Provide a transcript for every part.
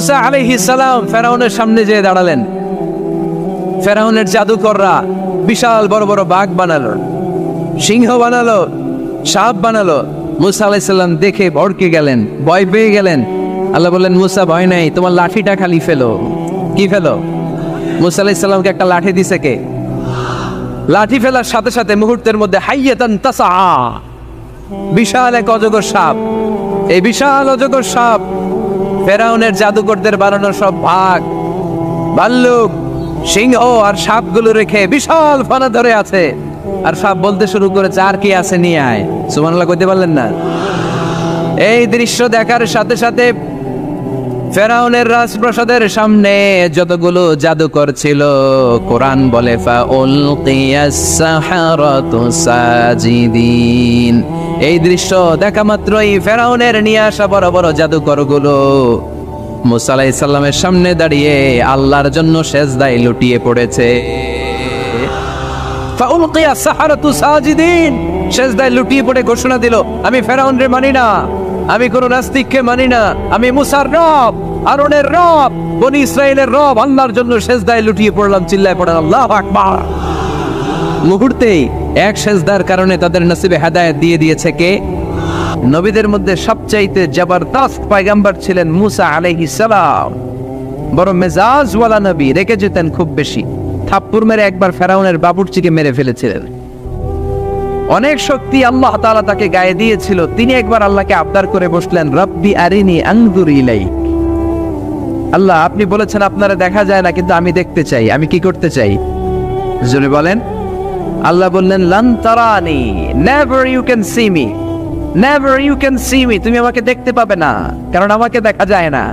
মুসা আলাইহিস সালাম ফেরাউনের সামনে যেয়ে দাঁড়ালেন। ফেরাউনের জাদুকররা বিশাল বড় বড় বাঘ বানালো, সিংহ বানালো, সাপ বানালো। মুসা আলাইহিস সালাম দেখে ভড়কে গেলেন, ভয় পেয়ে গেলেন। আল্লাহ বললেন, মুসা ভয় নাই, তোমার লাঠিটা খালি ফেলো। কি ফেলো? মুসা আলাইহিস সালামকে একটা লাঠি দিছে কে? লাঠি ফেলার সাথে সাথে মুহূর্তের মধ্যে হাইয়াতান তাসআ, বিশাল এক অজগর সাপ। এই বিশাল অজগর সাপ ফেরাউনের জাদুকরদের বানানো সব বাঘ, ভাল্লুক, সিংহ আর সাপগুলো রেখে বিশাল ফানা ধরে আছে। আর সাপ বলতে শুরু করেছে, আর কি আছে নিয়ে আয়। সুবহানাল্লাহ কইতে পারলেন না? এই দৃশ্য দেখার সাথে সাথে ফেরাউনের রাজপ্রাসাদের সামনে যতগুলো জাদুকর ছিল, কোরআন বলে ফাউলকিয়াস সাহারাতু সাজিদিন। এই দৃশ্য দেখা মাত্রই ফেরাউনের নিয়ে আসা বড় বড় জাদুকরগুলো মুসা আলাইহিস সালামের সামনে দাঁড়িয়ে আল্লাহর জন্য সেজদায় লুটিয়ে পড়েছে। ফাউলকিয়াস সাহারাতু সাজিদিন, সেজদায় লুটিয়ে পড়ে ঘোষণা দিল, আমি ফেরাউনরে মানি না, আমি কোন নাস্তিককে মানি না, আমি মুসার রব, হারুনের রব, বনি ইসরাইলের রব, আল্লাহর জন্য সেজদায় লুটিয়ে পড়লাম। চিল্লায় পড়েন আল্লাহু আকবার। মুহূর্তেই এক সেজদার কারণে তাদের নসিবে হেদায়েত দিয়ে দিয়েছে কে? নবীদের মধ্যে সবচাইতে জবরদস্ত পয়গম্বর ছিলেন মুসা আলাইহিস সালাম। বড় মেজাজওয়ালা নবী, রেখে যেতেন খুব বেশি। থাপ্পড় মেরে একবার ফেরাউনের বাবুর্চিকে মেরে ফেলেছিলেন। অনেক শক্তি আল্লাহ তাআলা তাকে গায়ে দিয়েছিল। তিনি একবার আল্লাহকে আবদার করে বসলেন, রব্বি আরিনি আনজুর ইলাইক। আল্লাহ, আপনি বলেছেন আপনারা দেখা যায় না, কিন্তু আমি দেখতে চাই। আমি কি করতে চাই? জোরে বলেন। আল্লাহ বললেন, লান তারানি, never you can see me, never you can see me. তুমি আমাকে দেখতে পাবে না, কারণ আমাকে দেখা যায় না।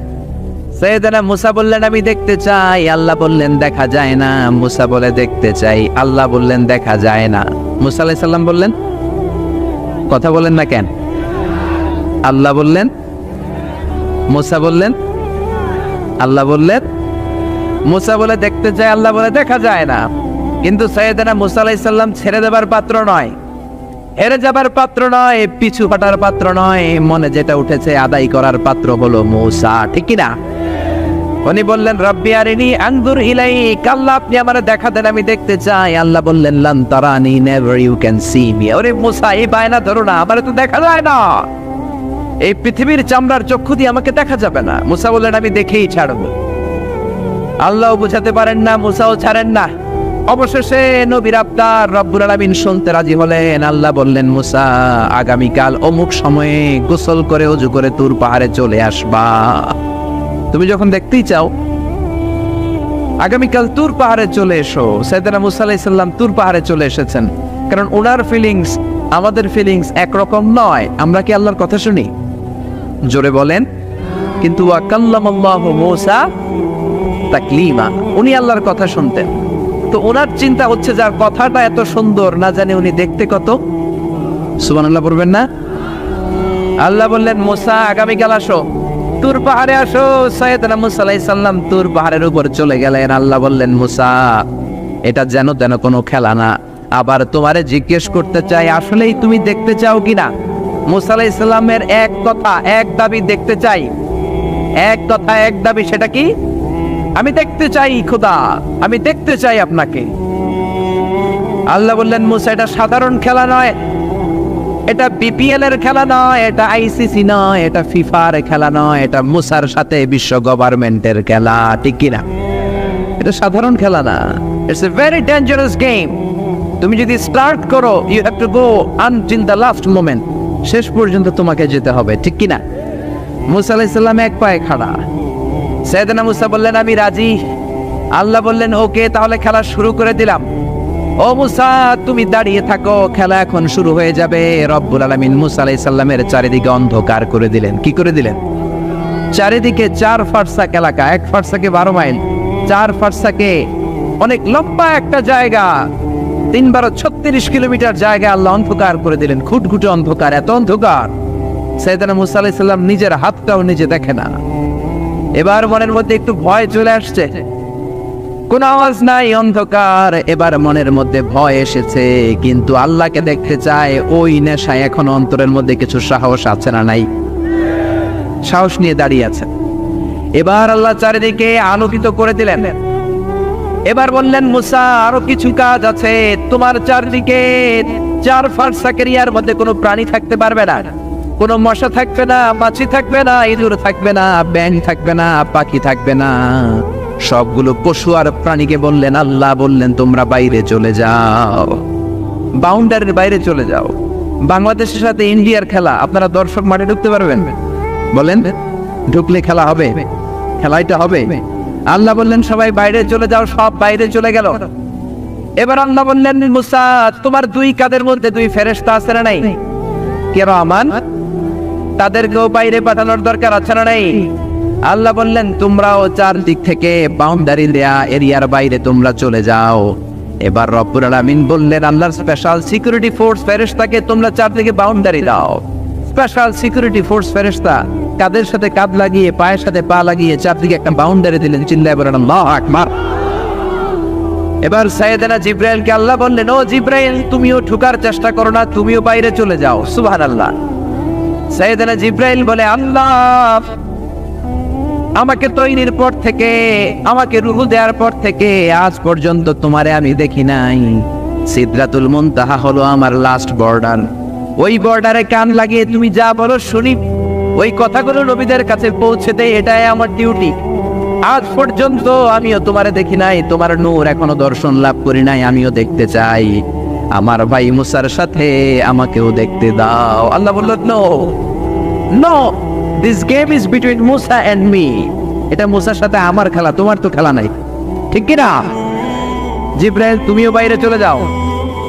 সাইয়েদনা মুসা বললেন, আমি দেখতে চাই। আল্লাহ বললেন, দেখা যায় না। মুসা বলে, দেখতে চাই। আল্লাহ বললেন, দেখা যায় না। মুসা আলাইহিস সালাম বললেন, কথা বলেন না কেন? আল্লাহ বললেন, মুসা বললেন, আল্লাহ বললেন। মুসা বলে দেখতে চাই, আল্লাহ বলে দেখা যায় না। কিন্তু সাইয়েদনা মুসা আলাইহিস সালাম ছেড়ে দেবার পাত্র নয়, হেরে যাবার পাত্র নয়, পিছু হটার পাত্র নয়। মনে যেটা উঠেছে আদায় করার পাত্র হলো মুসা, ঠিক কি না? উনি বললেন, রব্বি আরিনি আনজুর ইলাইক। আল্লাহ, আপনি আমারে দেখা দেন, আমি দেখতে চাই। আল্লাহ বললেন, লান তারানি, never you can see me. ওরে মুসা, এই বায়না ধরো না, আমারে তো দেখা যায় না। এই পৃথিবীর চামড়ার চক্ষু দিয়ে আমাকে দেখা যাবে না। মুসা বললেন, আমি দেখেই ছাড়বো। আল্লাহও বুঝাতে পারেন না, মুসাও ছাড়েন না। অবশেষে নবীর আবদার রব্বুল আলামিন শুনতে রাজি হলেন। আল্লাহ বললেন, মুসা, আগামীকাল অমুক সময়ে গোসল করে ওযু করে তুর পাহাড়ে চলে আসবা। তুমি যখন দেখতেই চাও, আগামীকাল তুর পাহাড়ে চলে এসো। সাইয়েদনা মুসা আলাইহিস সালাম তুর পাহাড়ে চলে এসেছেন, কারণ ওনার ফিলিংস আমাদের ফিলিংস একরকম নয়। আমরা কি আল্লাহর কথা শুনি? জোরে বলেন। কিন্তু ওয়া কাল্লামাল্লাহু মুসা তাকলিমা, উনি আল্লাহর কথা শুনতেন। তো ওনার চিন্তা হচ্ছে, যার কথাটা এত সুন্দর, না জানি উনি দেখতে কত। সুবহানাল্লাহ পড়বেন না? আল্লাহ বললেন, মুসা, আগামীকাল আসো, তুর পাহাড়ে আসো। সাইয়েদনা মুসা আলাইহিস সালাম তুর পাহাড়ের উপর চলে গেলেন। আল্লাহ বললেন, মুসা, এটা যেন তেন কোনো খেলা না। আবার তোমারে জিজ্ঞেস করতে চাই, আসলেই তুমি দেখতে চাও কিনা? মুসা আলাইহিস সালামের এক কথা এক দাবি, দেখতে চাই। এক কথা এক দাবি, সেটা কি? আমি দেখতে চাই খোদা, আমি দেখতে চাই আপনাকে। আল্লাহ বললেন, মুসা, এটা সাধারণ খেলা নয়, এটা বিপিএল এর খেলা নয়, এটা আইসিসি নয়, এটা ফিফার খেলা নয়, এটা মুসার সাথে বিশ্ব গভর্নমেন্টের খেলা, ঠিক কিনা? এটা সাধারণ খেলা না, it's a very dangerous game. তুমি যদি স্টার্ট করো, you have to go until the last moment. শেষ পর্যন্ত তোমাকে যেতে হবে, ঠিক কিনা? মুসা আলাইহিস সালাম এক পায়ে খাড়া। সাইয়েদনা মুসা বললেন, আমি রাজি। আল্লাহ বললেন, ওকে, তাহলে খেলা শুরু করে দিলাম। ও মুসা, তুমি দাঁড়িয়ে থাকো, খেলা এখন শুরু হয়ে যাবে। রব্বুল আলামিন মুসা আলাইহিস সালামের চারিদিকে অন্ধকার করে দিলেন। কি করে দিলেন? চারিদিকে 4 ফারসাক এলাকা, 1 ফারসাকে 12 মাইল, 4 ফারসাকে অনেক লম্বা একটা জায়গা, 3 × 36 কিলোমিটার জায়গা আল্লাহ অন্ধকার করে দিলেন। খুটখুটে অন্ধকার, এত অন্ধকার সাইয়েদনা মুসা আলাইহিস সালাম নিজের হাতটাও নিজে দেখে না। এবার মনের মধ্যে একটু ভয় চলে আসছে, কোন আওয়াজ নাই, অন্ধকার। এবার মনের মধ্যে ভয় এসেছে, কিন্তু আল্লাহকে দেখতে চায়। ওই নেশায় এখন অন্তরের মধ্যে কিছু সাহস আছে না নাই? সাহস নিয়ে দাঁড়িয়ে আছে। এবার আল্লাহ চারিদিকে আলোকিত করে দিলেন। এবার বললেন, মুসা আরো কিছু কাজ আছে, তোমার চারদিকে 4 ফারসাক এরিয়ার মধ্যে কোনো প্রাণী থাকতে পারবে না, কোনো মশা থাকবে না, মাছি থাকবে না, ইঁদুর থাকবে না, ব্যাঙ থাকবে না, পাখি থাকবে না। সবগুলো পশু আর প্রাণীকে বললেন, আল্লাহ বললেন তোমরা বাইরে চলে যাও, বাউন্ডারির বাইরে চলে যাও। বাংলাদেশের সাথে ইন্ডিয়ার খেলা, আপনারা দর্শক মাঠে ঢুকতে পারবেন? বলেন, ঢুকলে খেলা হবে? খেলাইটা হবে? আল্লাহ বললেন সবাই বাইরে চলে যাও, সব বাইরে চলে গেল। এবার আল্লাহ বললেন, মুসা তোমার 2 কাঁধের মধ্যে 2 ফেরেশতা আছে না নাই? কিরামান, তাদেরকেও বাইরে পাঠানোর দরকার আছে না নাই? আল্লাহ বললেন তোমরাও 4 দিক থেকে বাউন্ডারি দেয়া এরিয়ার বাইরে তোমরা চলে যাও। এবার রব্বুল আলামিন বললেন, আল্লাহর স্পেশাল সিকিউরিটি ফোর্স ফেরেশতাকে তোমরা 4 দিকে বাউন্ডারি দাও। স্পেশাল সিকিউরিটি ফোর্স ফেরেশতা কাদের সাথে কাঁধ লাগিয়ে, পায়ের সাথে পা লাগিয়ে 4 দিকে একটা বাউন্ডারি দিলেন। চিল্লায়ে বলেন আল্লাহু আকবার। এবার সাইয়েদনা জিব্রাইলকে আল্লাহ বললেন, ও জিব্রাইল তুমিও ঢোকার চেষ্টা করো না, তুমিও বাইরে চলে যাও। সুবহানাল্লাহ। সাইয়েদনা জিব্রাইল বলে, আল্লাহ আমাকে তৈরির পর থেকে, আমাকে রূহ দেওয়ার পর থেকে আজ পর্যন্ত তোমারে আমি দেখি নাই। সিদরাতুল মুনতাহা হলো আমার লাস্ট বর্ডার। ওই বর্ডারে কান লাগিয়ে তুমি যা বলো শুনি, ওই কথাগুলো নবীদের কাছে পৌঁছে দেয়, এটাই আমার ডিউটি। আজ পর্যন্ত আমিও তোমারে দেখি নাই, তোমার নূর এখনো দর্শন লাভ করি নাই, আমিও দেখতে চাই। আমার ভাই মুসার সাথে আমাকেও দেখতে দাও। আল্লাহ বলল, no no, this game is between Musa and me. এটা মুসার সাথে আমার খেলা, তোমার তো খেলা নাই, ঠিক কি না? জিব্রাইল তুমিও বাইরে চলে যাও।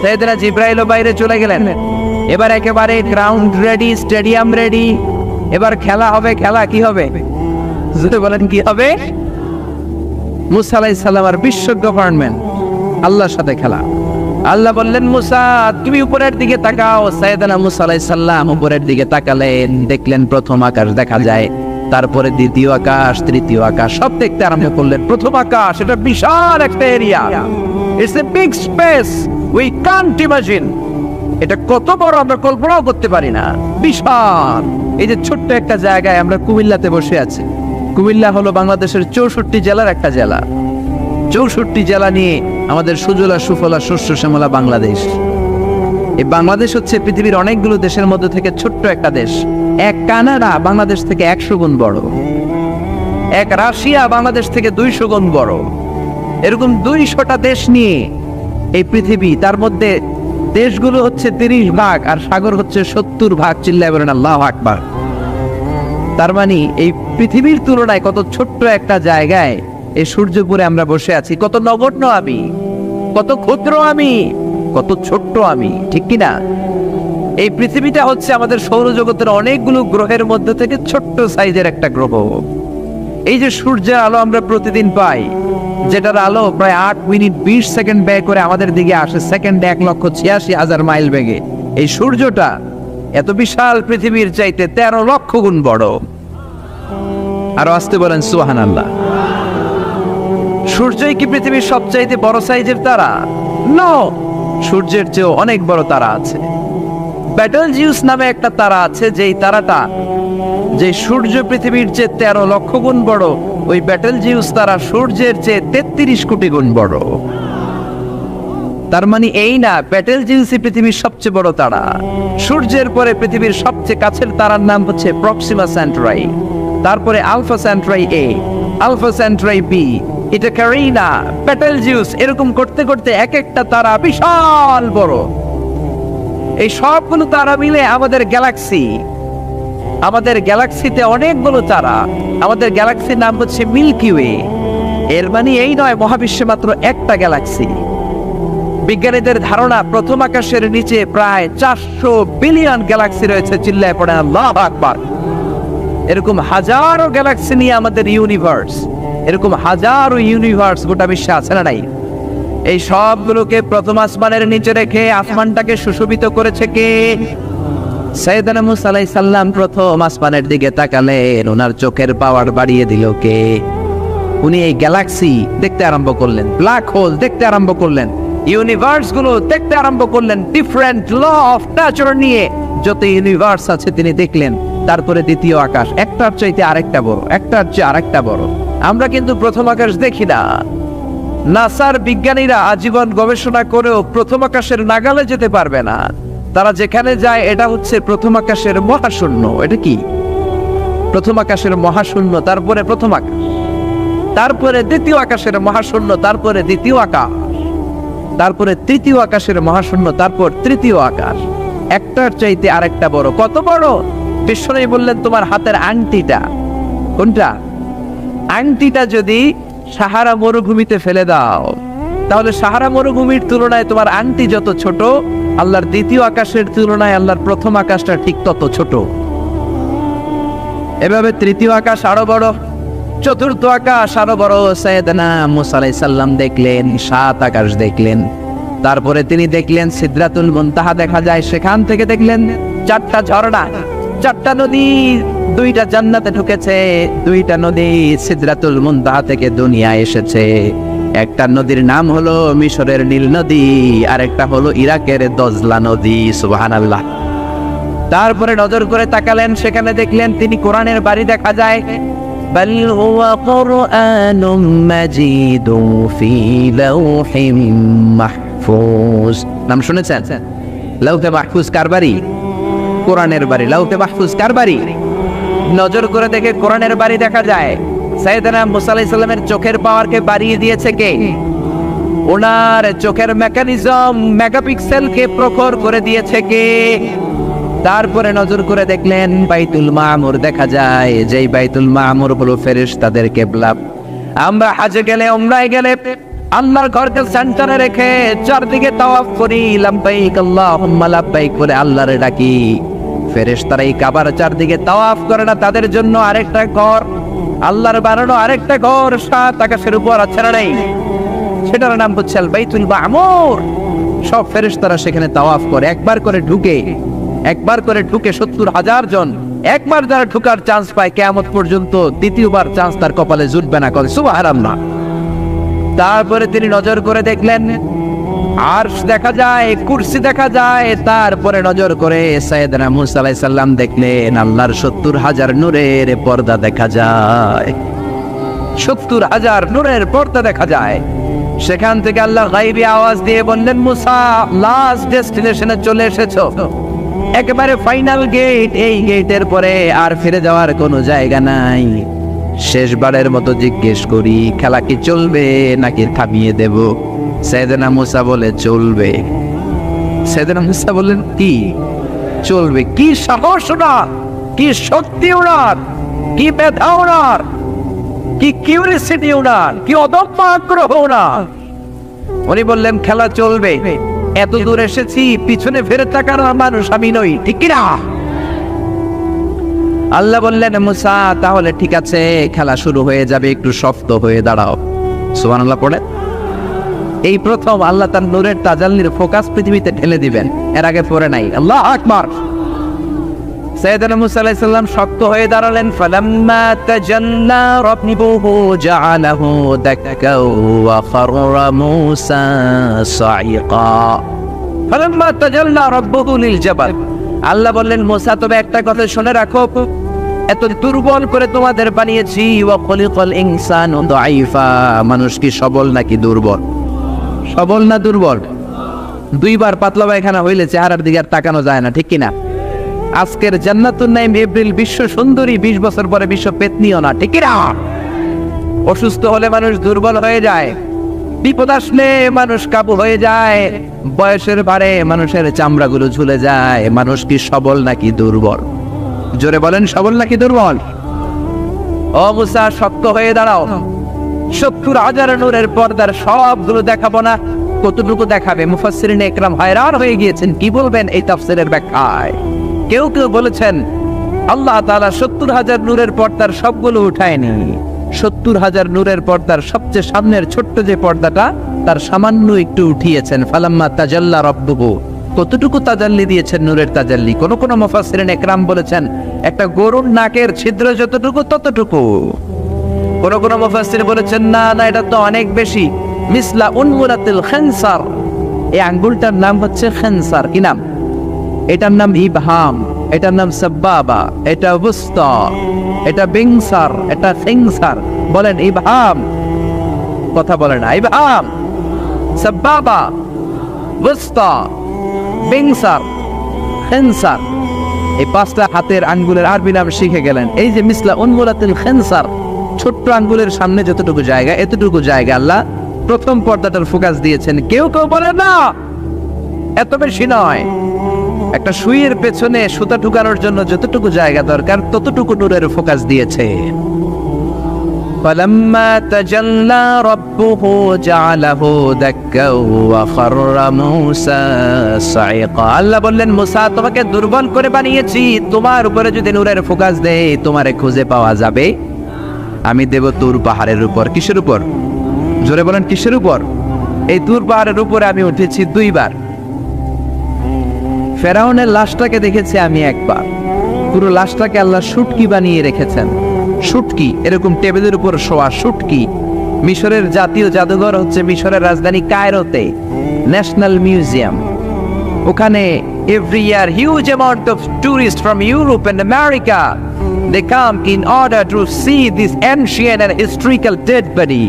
সাইয়েদনা জিব্রাইলও বাইরে চলে গেলেন। এবার একেবারে গ্রাউন্ড রেডি, স্টেডিয়াম রেডি। এবার খেলা হবে। খেলা কি হবে? যদি বলেন কি হবে? মুসা আলাইহিস সালাম আর বিশ্ব গভর্নমেন্ট, আল্লাহর সাথে খেলা। আল্লাহ বললেন, মুসা তুমি উপরের দিকে তাকাও। সাইয়েদনা মুসা আলাইহিস সালাম উপরের দিকে তাকালেন, দেখলেন প্রথম আকাশ দেখা যায়, তারপরে দ্বিতীয় আকাশ, তৃতীয় আকাশ, সব দেখতে আরম্ভ করলেন। প্রথম আকাশ, এটা বিশাল একটা area, it's a big space, we can't imagine. এটা কত বড় আমরা কল্পনাও করতে পারি না, বিশাল। এই যে ছোট্ট একটা জায়গায় আমরা কুমিল্লাতে বসে আছি। কুমিল্লা হলো বাংলাদেশের 64 জেলার একটা জেলা। 64 জেলা নিয়ে আমাদের সুজলা সুফলা শস্য শ্যামলা বাংলাদেশ। এই বাংলাদেশ হচ্ছে পৃথিবীর অনেকগুলো দেশের মধ্যে থেকে ছোট্ট একটা দেশ। এক কানাডা বাংলাদেশ থেকে 100 গুণ বড়, এক রাশিয়া বাংলাদেশ থেকে 200 গুণ বড়। এরকম 200টা দেশ নিয়ে এই পৃথিবী, তার মধ্যে দেশগুলো হচ্ছে 30 ভাগ আর সাগর হচ্ছে 70 ভাগ। চিল্লায়ে বলেন আল্লাহু আকবার। তার মানে এই পৃথিবীর তুলনায় কত ছোট্ট একটা জায়গায় এই সূর্যপুরে আমরা বসে আছি। কত নগণ্য আমি, কত ক্ষুদ্র আমি, কত ছোট্ট আমি, ঠিক কি না? এই পৃথিবীটা হচ্ছে আমাদের সৌরজগতের অনেকগুলো গ্রহের মধ্যে থেকে ছোট্ট সাইজের একটা গ্রহ। এই যে সূর্যের আলো আমরা প্রতিদিন পাই, যেটার আলো প্রায় 8 মিনিট 20 সেকেন্ড ব্যয় করে আমাদের দিকে আসে, সেকেন্ডে 1,86,000 মাইল বেগে। এই সূর্যটা এত বিশাল পৃথিবীর চাইতে 13 লক্ষ গুণ বড়। আরো আসতে বলেন সুবহানাল্লাহ। সূর্যই কি পৃথিবীর সবচাইতে বড় সাইজের তারা? নো, সূর্যের চেয়েও অনেক বড় তারা আছে। ব্যাটেলজিউস নামে একটা তারা আছে, যেই তারাটা, যে সূর্য পৃথিবীর চেয়ে 13 লক্ষ গুণ বড়, ওই ব্যাটেলজিউস তারা সূর্যের চেয়ে 33 কোটি গুণ বড়। তার মানে এই না ব্যাটেলজিউসই পৃথিবীর সবচেয়ে বড় তারা। সূর্যের পরে পৃথিবীর সবচেয়ে কাছের তারার নাম হচ্ছে প্রক্সিমা সেন্টরাই, তারপরে আলফা সেন্টরাই এ, আলফা সেন্টরাই বি, এটা ক্যারিনা, ব্যাটেলজিউস, এরকম করতে করতে এক একটা তারা বিশাল বড়। এই সবগুলো তারা মিলে আমাদের গ্যালাক্সি। আমাদের গ্যালাক্সিতে অনেকগুলো তারা। আমাদের গ্যালাক্সির নাম হচ্ছে মিল্কি ওয়ে। এর মানে এই নয় মহাবিশ্বে মাত্র একটা গ্যালাক্সি। বিজ্ঞানীদের ধারণা প্রথম আকাশের নিচে প্রায় 400 বিলিয়ন গ্যালাক্সি রয়েছে। চিল্লায় পড়েন আল্লাহু আকবার। এরকম হাজারো গ্যালাক্সি নিয়ে আমাদের ইউনিভার্স, এরকম হাজারো ইউনিভার্স গোটা বিশ্বে আছে না নাই? এই সবগুলোকে প্রথম আসমানের নিচে রেখে আসমানটাকে সুশোভিত করেছে কে? সাইয়েদনা মুসা আলাইহিস সালাম প্রথম আসমানের দিকে তাকালেন, ওনার চোখের পাওয়ার বাড়িয়ে দিল কে? উনি এই গ্যালাক্সি দেখতে আরম্ভ করলেন, ব্ল্যাক হোল দেখতে আরম্ভ করলেন, ইউনিভার্স গুলো দেখতে আরম্ভ করলেন। ডিফারেন্ট ল অফ নেচার নিয়ে যত ইউনিভার্স আছে তিনি দেখলেন। তারপরে দ্বিতীয় আকাশ, একটার চাইতে আরেকটা বড়, একটার চেয়ে আরেকটা বড়। আমরা কিন্তু প্রথম আকাশ দেখি না। নাসার বিজ্ঞানীরা আজীবন গবেষণা করেও প্রথম আকাশের নাগালে যেতে পারবে না। তারা যেখানে যায় এটা হচ্ছে প্রথম আকাশের মহাশূন্য। এটা কি? প্রথম আকাশের মহাশূন্য, তারপরে প্রথম আকাশ, তারপরে দ্বিতীয় আকাশের মহাশূন্য, তারপরে দ্বিতীয় আকাশ, তারপরে তৃতীয় আকাশের মহাশূন্য, তারপর তৃতীয় আকাশ। একটার চাইতে আরেকটা বড়। কত বড়? বিশ্বনবী বললেন তোমার হাতের আংটিটা। কোনটা? আংটিটা যদি সাহারা মরুভূমিতে ফেলে দাও, তাহলে সাহারা মরুভূমির তুলনায় তোমার আংটি যত ছোট, আল্লাহর দ্বিতীয় আকাশের তুলনায় আল্লাহর প্রথম আকাশটা ঠিক তত ছোট। এভাবে তৃতীয় আকাশ আরো বড়, চতুর্থ আকাশ আরো বড়। সাইয়েদনা মুসা আলাইহিস সালাম দেখলেন, 7 আকাশ দেখলেন। তারপরে তিনি দেখলেন সিদরাতুল মুনতাহা দেখা যায়, সেখান থেকে দেখলেন 4টা ঝর্ণা, 4টা নদী। 2টা জান্নাতে ঢুকেছে, 2টা নদী সিদরাতুল মুনতাহা থেকে দুনিয়ায় এসেছে। একটা নদীর নাম হলো মিশরের নীল নদী, আর একটা হলো ইরাকের দজলা নদী। সুবহানাল্লাহ। তারপরে নজর করে তাকালেন, সেখানে দেখলেন তিনি কোরআনের বাড়ি দেখা যায়। বাল হুয়া কুরআনুম মাজিদুন ফি লাওহিম মাহফুজ। নাম শুনেছেন? লাওহে মাহফুজ কার বাড়ি? কোরআনের বাড়ি। লাওহে মাহফুজ কার বাড়ি? নজর করে দেখে কোরআনের বাড়ি দেখা যায়। সাইয়েদনা মুসা আলাইহিস সালামের চোখের পাওয়ারকে বাড়িয়ে দিয়েছে কে? ওনার চোখের মেকানিজম, মেগাপিক্সেলকে প্রখর করে দিয়েছে কে? তারপরে নজর করে দেখলেন বাইতুল মামুর দেখা যায়, যেই বাইতুল মামুর হলো ফেরেশতাদের কিবলা। আমরা হজে গেলে, উমরায় গেলে আল্লাহর ঘরকে সেন্টারে রেখে চারদিকে তাওয়াফ করি, লাব্বাইক আল্লাহুম্মা লাব্বাইক বলে আল্লাহরে ডাকি। ফেরেশতারা এই কাবার চারদিকে তাওয়াফ করে না, তাদের জন্য আরেকটা ঘর, আল্লাহর বানানো আরেকটা ঘর 7 আকাশের উপর আছে না নাই? সেটার নাম হচ্ছে আল বাইতুল মামুর। সব ফেরেশতারা সেখানে তাওয়াফ করে, একবার করে ঢুকে 70,000 জন। একবার যারা ঢুকার চান্স পায়, কিয়ামত পর্যন্ত দ্বিতীয়বার চান্স তার কপালে জুটবে না। করে সুবহানাল্লাহ। তারপরে তিনি নজর করে দেখলেন আরশ দেখা যায়, কুরসি দেখা যায়। তারপরে নজর করে সাইয়েদনা মুসা আলাইহিস সালাম দেখলেন আল্লাহর 70,000 নূরের পর্দা দেখা যায়। 70,000 নূরের পর্দা দেখা যায়। সেখান থেকে আল্লাহ গায়বী আওয়াজ দিয়ে বললেন, মুসা লাস্ট ডেস্টিনেশনে চলে এসেছো, একেবারে ফাইনাল গেট। এই গেটের পরে আর ফিরে যাওয়ার কোনো জায়গা নাই। শেষবারের মতো জিজ্ঞেস করি, খেলা কি চলবে নাকি থামিয়ে দেব? সাইয়েদনা মুসা বলে চলবে। সাইয়েদনা মুসা বললেন কি চলবে? কি সাহস ওনার, কি শক্তি ওনার, কি মেধা ওনার, কি কিউরিসিটি ওনার, কি অদম্য আগ্রহ ওনার। উনি বললেন খেলা চলবে। এত দূর এসেছি, পিছনে ফিরে তাকার মানুষ আমি নই, ঠিক কিনা? আল্লাহ বললেন মুসা তাহলে ঠিক আছে, খেলা শুরু হয়ে যাবে, একটু শক্ত হয়ে দাঁড়াও। সুবহানাল্লাহ পড়ে। এই প্রথম আল্লাহ তার নূরের তাজাল্লির ফোকাস পৃথিবীতে ঢেলে দিবেন, এর আগে পড়ে নাই। আল্লাহু আকবার। সাইয়েদনা মুসা আলাইহিস সালাম শক্ত হয়ে দাঁড়ালেন। ফালাম্মা তাজাল্লা রাব্বুহু জাআলাহু দাক্কা ওয়া খাররা মুসা সাইকা। ফালাম্মা তাজাল্লা রাব্বুহু লিল জাবাল। আল্লাহ বললেন মুসা তবে একটা কথা শুনে রাখো, এত দুর্বল করে তোমাদের বানিয়েছি। ওয়া খলিকাল ইনসানু দাঈফা। মানুষ কি সবল নাকি দুর্বল? সবল না দুর্বল? 2 বার পাতলা পায়খানা হইলে চেহারার দিকে আর তাকানো যায় না, ঠিক কিনা? আজকের জান্নাতুন নাইম এপ্রিল বিশ্ব সুন্দরী, 20 বছর পরে বিশ্ব পেতনিও না, ঠিক কিনা? অসুস্থ হলে মানুষ দুর্বল হয়ে যায়, বিপদ আসলে মানুষ কাবু হয়ে যায়, বয়সের ভারে মানুষের চামড়াগুলো ঝুলে যায়। মানুষ কি সবল নাকি দুর্বল? জোরে বলেন, সবল নাকি দুর্বল? ও মুসা শক্ত হয়ে দাঁড়াও। 70,000 নূরের পর্দার সবগুলো দেখাবো না, কতটুকু দেখাবে? মুফাসসিরিনে ইকরাম hayran হয়ে গিয়েছেন, কি বলবেন এই তাফসীরের ব্যাখ্যায়? কেউ কেউ বলেছেন আল্লাহ তাআলা 70,000 নূরের পর্দার সবগুলো উঠায়নি। 70,000 নূরের পর্দার সবচেয়ে সামনের ছোট্ট যে পর্দাটা, তার সামান্য একটু উঠিয়েছেন। ফালাম্মা তাজাল্লা রাব্বুহু। কতটুকু তাজাল্লি দিয়েছেন নূরের তাজাল্লি? কোন কোন মুফাসসিরিনে ইকরাম বলেছেন একটা গরুর নাকের ছিদ্র যতটুকু ততটুকু। কোন কোন মুফাসসির বলেছেন না না, এটা তো অনেক বেশি। মিসলা উনমুরাতিল খানসার। এই আঙ্গুলটার নাম হচ্ছে খানসার। কি নাম? এটার নাম ইবহাম। এটার নাম সাব্বাবা, এটা বুস্তা, এটা বিংসার, এটা সিংসার। বলেন ইবহাম, কথা বলেন না, ইবহাম, সাব্বাবা, বুস্তা, বিংসার, খিনসার। এই পাঁচটা হাতের আঙ্গুলের আরবি নাম শিখে গেলেন। এই যে মিসলা উনমুলাতিল খিনসার, ছোট্ট আঙ্গুলের সামনে যতটুকু জায়গা, এতটুকু জায়গা আল্লাহ প্রথম পর্দাটার ফোকাস দিয়েছেন। কেউ কেউ বলে না এত বেশি নয়, একটা সুইয়ের পেছনে সুতা ঢুকানোর জন্য যতটুকু জায়গা দরকার ততটুকু নূরের ফোকাস দিয়েছে। فَلَمَّا تَجَلَّى رَبُّهُ جَعَلَهُ دَكًّا وَخَرَّ مُوسَى صَعِقًا। আল্লাহ বললেন, মুসা তোমাকে দুর্বল করে বানিয়েছি, তোমার উপরে যদি নূরের ফোকাস দেই তোমারে খুঁজে পাওয়া যাবে। আমি দেব তুর পাহাড়ের উপর। কিসের উপর? জোরে বলেন, কিসের উপর? এই তুর পাহাড়ের উপরে আমি উঠেছি দুইবার। ফেরাউনের লাশটাকে দেখেছি আমি একবার। পুরো লাশটাকে আল্লাহ শুটকি বানিয়ে রেখেছেন। শুটকি, এরকম টেবিলের উপর শোয়া শুটকি। মিশরের জাতীয় জাদুঘর হচ্ছে মিশরের রাজধানী কায়রোতে, ন্যাশনাল মিউজিয়াম। ওখানে every year huge amount of tourist from Europe and America they come in order to see this ancient and historical dead body.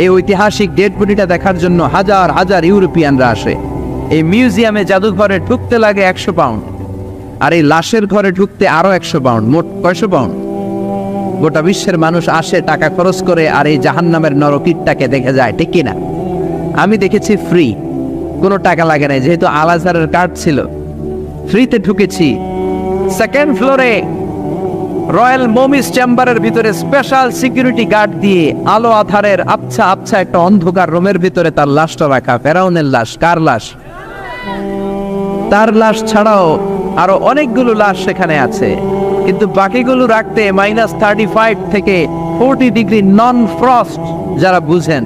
এই ঐতিহাসিক ডেড বডিটা দেখার জন্য হাজার হাজার ইউরোপিয়ানরা আসে। এই মিউজিয়ামে জাদুঘরে ঢুকতে লাগে 100 পাউন্ড, আর এই লাশের ঘরে ঢুকতে আরো 100 পাউন্ড, মোট 500 পাউন্ড। গোটা বিশ্বের মানুষ আসে টাকা খরচ করে আর এই জাহান্নামের নরকীটটাকে দেখে যায়, ঠিক কিনা? আমি দেখেছি ফ্রি, কোনো টাকা লাগে নাই, যেহেতু আল আজহারের কার্ড ছিল, ফ্রিতে ঢুকেছি। সেকেন্ড ফ্লোরে রয়্যাল মমিস চেম্বারের ভিতরে স্পেশাল সিকিউরিটি গার্ড দিয়ে আলো আধারের আবছা আবছা একটা অন্ধকার রুমের ভিতরে তার লাশটা রাখা। ফেরাউনের লাশ। কার লাশ? তার লাশ ছাড়াও আরো অনেকগুলো লাশ সেখানে আছে, কিন্তু বাকিগুলো রাখতে -35 থেকে 40 ডিগ্রি নন ফ্রস্ট। যারা বুঝেন,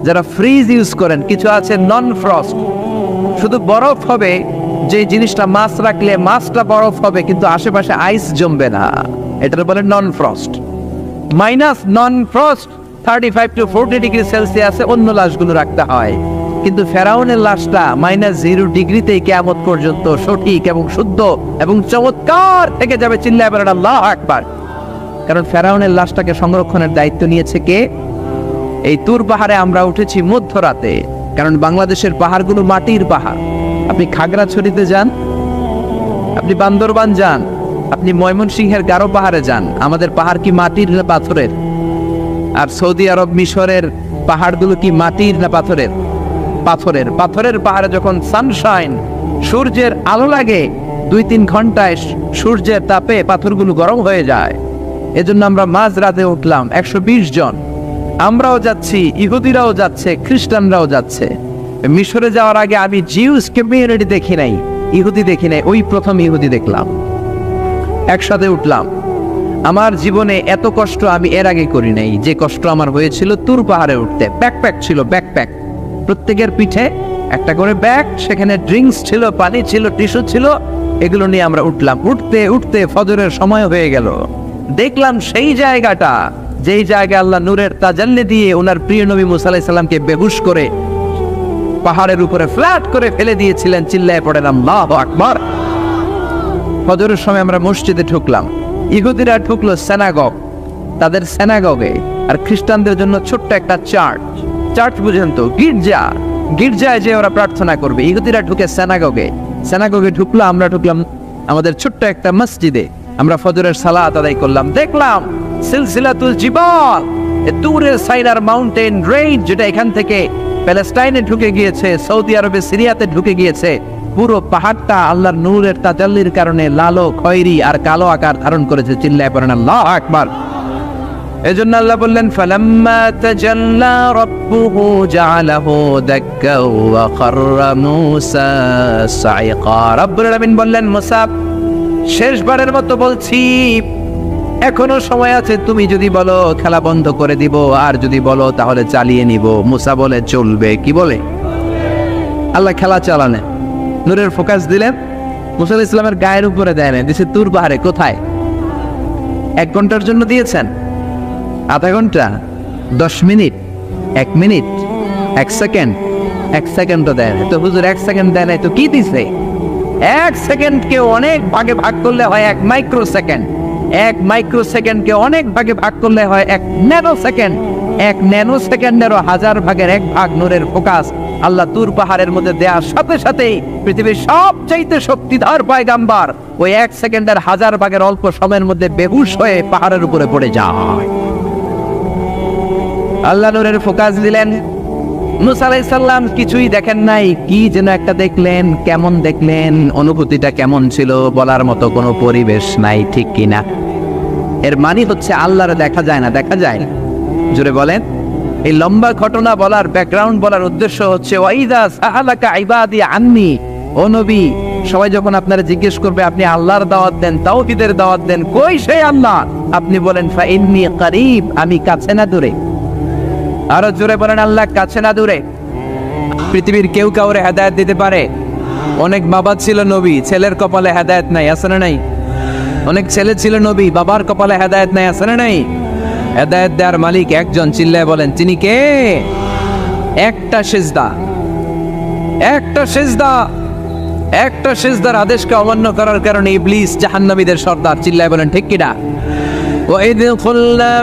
যারা ফ্রিজ ইউজ করেন, কিছু আছে নন ফ্রস্ট, শুধু বরফ হবে, যে জিনিসটা মাছ রাখলে মাছটা বরফ হবে কিন্তু আশেপাশে আইস জমবে না, এটার বলে non frost. Non frost 35 to 40 degree সেলসিয়াসে অন্য লাশগুলো রাখতে হয়, কিন্তু ফেরাউনের লাশটা -0 ডিগ্রিতেই কিয়ামত পর্যন্ত সঠিক এবং শুদ্ধ এবং চমৎকার থেকে যাবে। চিল্লায় বলেন আল্লাহু আকবার। কারণ ফেরাউনের লাশটাকে সংরক্ষণের দায়িত্ব নিয়েছে কে? এই তুর পাহাড়ে আমরা উঠেছি মধ্যরাতে, কারণ বাংলাদেশের পাহাড়গুলো মাটির পাহাড়। আপনি খাগড়াছড়িতে যান, আপনি বান্দরবান যান, আপনি ময়মনসিংহের গারো পাহাড়ে যান, আমাদের পাহাড় কি মাটির না পাথরের? আর সৌদি আরব মিশরের পাহাড়গুলো কি মাটির না পাথরের? পাথরের। পাথরের পাহাড়ে যখন সানশাইন, সূর্যের আলো লাগে, 2-3 ঘন্টায় সূর্যের তাপে পাথরগুলো গরম হয়ে যায়। এজন্য আমরা মাঝ রাতে উঠলাম, 120 জন। আমরাও যাচ্ছি, ইহুদিরাও যাচ্ছে, খ্রিস্টানরাও যাচ্ছে। মিশরে যাওয়ার আগে আমি জিউস কমিউনিটি দেখি নাই, ইহুদি দেখি নাই, ওই প্রথম ইহুদি দেখলাম। একসাথে উঠলাম। আমার জীবনে এত কষ্ট আমি এর আগে করি নাই, যে কষ্ট আমার হয়েছিল তুর পাহাড়ে উঠতে। ব্যাকপ্যাক ছিল, ব্যাকপ্যাক, প্রত্যেকের পিঠে একটা করে ব্যাগ, সেখানে ড্রিঙ্কস ছিল, পানি ছিল, টিস্যু ছিল, এগুলো নিয়ে আমরা উঠলাম। উঠতে উঠতে ফজরের সময় হয়ে গেল। দেখলাম সেই জায়গাটা, যেই জায়গায় আল্লাহ নূরের তাজাল্লি দিয়ে ওনার প্রিয় নবী মুসা আলাইহিস সালামকে বেহুশ করে পাহাড়ের উপরে ফ্ল্যাট করে ফেলে দিয়েছিলেন। চিল্লায় পড়েন আল্লাহু আকবার। ফজরের সময় আমরা মসজিদে ঢুকলাম। ইহুদিরা ঢুকলো সিনাগগ, তাদের সিনাগগে, আর খ্রিস্টানদের জন্য ছোট্ট একটা চার্চ। চার্চ বুঝেন তো, গির্জা। গির্জায় যে ওরা প্রার্থনা করবে। ইহুদিরা ঢুকে সিনাগগে। সিনাগগে ঢুকলো, আমরা ঢুকলাম আমাদের ছোট্ট একটা মসজিদে। আমরা ফজরের সালাত আদায় করলাম। দেখলাম সিলসিলাতুল জিবাল, দূরের সাইনার মাউন্টেন রেঞ্জ, যেটা এখান থেকে প্যালেস্টাইনে ঢুকে গিয়েছে, সৌদি আরবে, সিরিয়াতে ঢুকে গিয়েছে। পুরো পাহাড়টা আল্লাহর নূরের তাজাল্লির কারণে লালো, খয়েরি আর কালো আকার ধারণ করেছে। চিল্লায় পড়েন আল্লাহু আকবার। এজন্য আল্লাহ বললেন, ফালাম্মা তাজাল্লা রাব্বুহু জাআলাহু দাক্কা ওয়া খাররা মূসা সাইকা। রব্বুল আলামিন বললেন, মুসা শেষবারের মতো বলছি, এখনো সময় আছে, তুমি যদি বলো খেলা বন্ধ করে দিব, আর যদি বলো তাহলে চালিয়ে নিব। মুসা বলে চলবে। কি বলে? আল্লাহ খেলা চালানে, নূরের ফোকাস দিলেন। মুসা আলাইহিস সালামের গায়ের উপরে দেয় না, দিছে তুর পাহাড়ে। কোথায়? 1 ঘন্টার জন্য দিয়েছেন, আধা ঘন্টা, 10 মিনিট, 1 মিনিট, 1 সেকেন্ড, 1 সেকেন্ডও দেয় না। তো হুজুর 1 সেকেন্ড দেয় নাই তো কি দিছে? এক সেকেন্ডকে অনেক ভাগে ভাগ করলে হয় 1 মাইক্রো সেকেন্ড, 1 মাইক্রো সেকেন্ডকে অনেক ভাগে ভাগ করলে হয় 1 ন্যানো সেকেন্ড, 1 ন্যানো সেকেন্ডেরও 1000 ভাগের 1 ভাগ নূরের ফোকাস আল্লাহ তুর পাহাড়ের মধ্যে দেওয়ার সাথে সাথেই পৃথিবীর সবচাইতে শক্তিধর পয়গাম্বার ওই 1 সেকেন্ডের 1000 ভাগের অল্প সময়ের মধ্যে বেহুশ হয়ে পাহাড়ের উপরে পড়ে যায়। আল্লাহ নূরের ফোকাস দিলেন। মুসা আলাইহিস সালাম কিছুই দেখেন নাই, কি যেন একটা দেখলেন। কেমন দেখলেন, অনুভূতিটা কেমন ছিল বলার মতো কোনো পরিবেশ নাই, ঠিক কিনা? এর মানে হচ্ছে আল্লাহরে দেখা যায় না, দেখা যায় না। জোরে বলেন। এই লম্বা ঘটনা বলার, ব্যাকগ্রাউন্ড বলার উদ্দেশ্য হচ্ছে ওয়াইদা সাআলাকা ইবাদি আন্নি, ও নবী, সবাই যখন আপনারা জিজ্ঞেস করবে আপনি আল্লাহর দাওয়াত দেন, তাওহীদের দাওয়াত দেন, কই সেই আল্লাহ, আপনি বলেন ফা ইন্নী করিব, আমি কাছে না দূরে। আরো জোরে বলেন আল্লাহ কাছে না দূরে। পৃথিবীর কেউ কাউরে হেদায়েত দিতে পারে? অনেক বাবা ছিল নবী, ছেলের কপালে হেদায়েত নাই, আছে না নাই? অনেক ছেলে ছিল নবী, বাবার কপালে হেদায়েত নাই, আছে না নাই? হেদায়েত দেওয়ার মালিক একজন, চিল্লায় বলেন তিনি কে? একটা সিজদা, একটা সিজদা, একটা সিজদার আদেশকে অমান্য করার কারণে ইবলিস জাহান্নামীদের সর্দার, চিল্লায় বলেন ঠিক কিনা? ওয়াইদ কুল্লা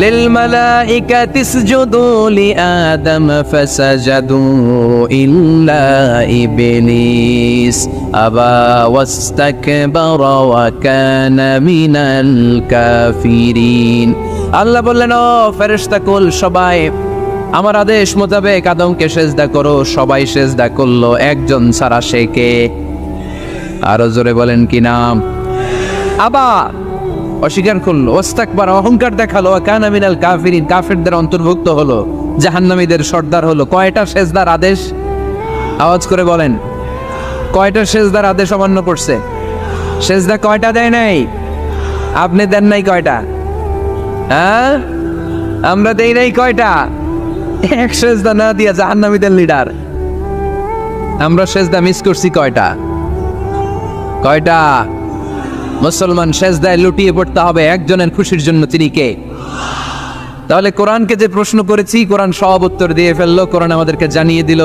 للملائكة اسجدوا لآدم فسجدوا إلا إبليس أبى واستكبر وكان من الكافرين। আল্লাহ বললেন, ও ফেরেশতা কুল সবাই আমার আদেশ মোতাবেক আদমকে সেজদা করো। সবাই সেজদা করলো, একজন ছাড়া, সে কে? আরো জোরে বলেন কি নাম? আবার অস্বীকার করলো, ওয়াস্তাকবার, অহংকার দেখালো, কানা মিনাল কাফিরিন, কাফিরদের অন্তর্ভুক্ত হলো, জাহান্নামীদের সর্দার হলো। কয়টা সেজদার আদেশ? আওয়াজ করে বলেন, কয়টা সেজদার আদেশ অমান্য করছে? সেজদা কয়টা দেয় নাই? আপনি দেন নাই কয়টা? হ্যাঁ, আমরা দেই নাই কয়টা? এক সেজদা না দিয়া জাহান্নামীদের লিডার। আমরা সেজদা মিস করছি কয়টা? কয়টা? মুসলমান সেজদায় লুটিয়ে পড়তে হবে একজনের খুশির জন্য, তিনি কে? তাহলে কোরআনকে যে প্রশ্ন করেছি, কোরআন সব উত্তর দিয়ে ফেললো। কোরআন আমাদেরকে জানিয়ে দিল,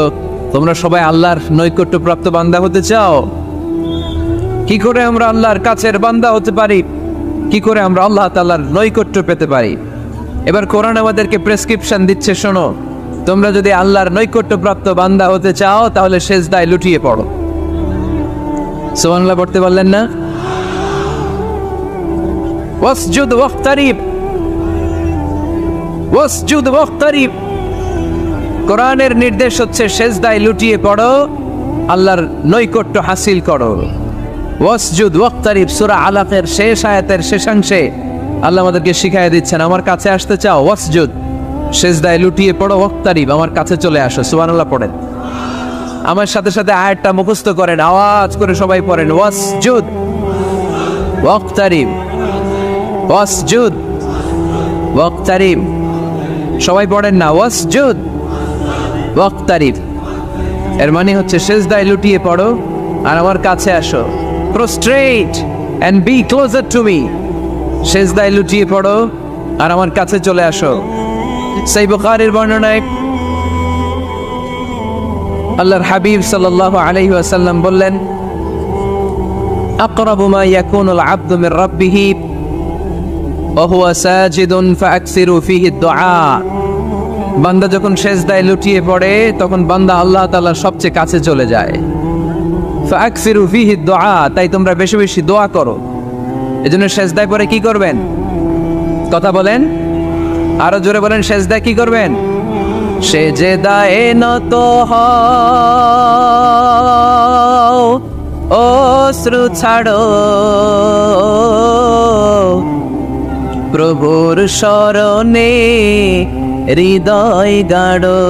তোমরা সবাই আল্লাহর নৈকট্যপ্রাপ্ত বান্দা হতে চাও? কি করে আমরা আল্লাহর কাছের বান্দা হতে পারি? কি করে আমরা আল্লাহ তাআলার নৈকট্য পেতে পারি? এবার কোরআন আমাদেরকে প্রেসক্রিপশন দিচ্ছে, শোনো, তোমরা যদি আল্লাহর নৈকট্যপ্রাপ্ত বান্দা হতে চাও তাহলে সেজদায় লুটিয়ে পড়ো। সুবহানাল্লাহ পড়তে পারলেন না? ওয়াসজুদ ওয়াক্তারিব, ওয়াসজুদ ওয়াক্তারিব। কোরআনের নির্দেশ হচ্ছে সেজদায় লুটিয়ে পড়ো, আল্লাহর নৈকট্য হাসিল করো। ওয়াসজুদ ওয়াক্তারিব, সূরা আলাকের শেষ আয়াতের শেষাংশে আল্লাহ আমাদেরকে শিখাইয়া দিচ্ছেন, আমার কাছে আসতে চাও, ওয়াসজুদ, সেজদায় লুটিয়ে পড়ো, ওয়াক্তারিব, আমার কাছে চলে আসো। সুবহানাল্লাহ পড়েন। আমার সাথে সাথে আয়াতটা মুখস্থ করেন, আওয়াজ করে সবাই পড়েন, ওয়াসজুদ ওয়াক্তারিব, ওয়াসজুদ ওয়াক্তারিব। সবাই পড়েন না, ওয়াসজুদ ওয়াক্তারিব। এর মানে হচ্ছে সেজদায় লুটিয়ে পড়ো আর আমার কাছে আসো। Prostrate and be closer to me. সেজদায় লুটিয়ে পড়ো আর আমার কাছে চলে আসো। সেই বুখারীর বর্ণনায় আল্লাহর হাবিব সাল্লাল্লাহু আলাইহি ওয়াসাল্লাম বললেন, আকরাবু মা ইয়াকুনুল আবদু মির রাব্বিহি ওয়া হুয়া সাজিদুন ফাআকসিরু ফীহি দুআ। বান্দা যখন সেজদায় লুটিয়ে পড়ে তখন বান্দা আল্লাহ তাআলার সবচেয়ে কাছে চলে যায়। ফাআকসিরু ফীহি দুআ, তাই তোমরা বেশি বেশি দোয়া করো। এজন্য সেজদায় পড়ে কি করবেন? কথা বলেন, আরো জোরে বলেন, সেজদায় কি করবেন? সেজদায়ে নত হও, অশ্রু ছাড়ো, প্রভুর শরণে হৃদয় গাড়ো।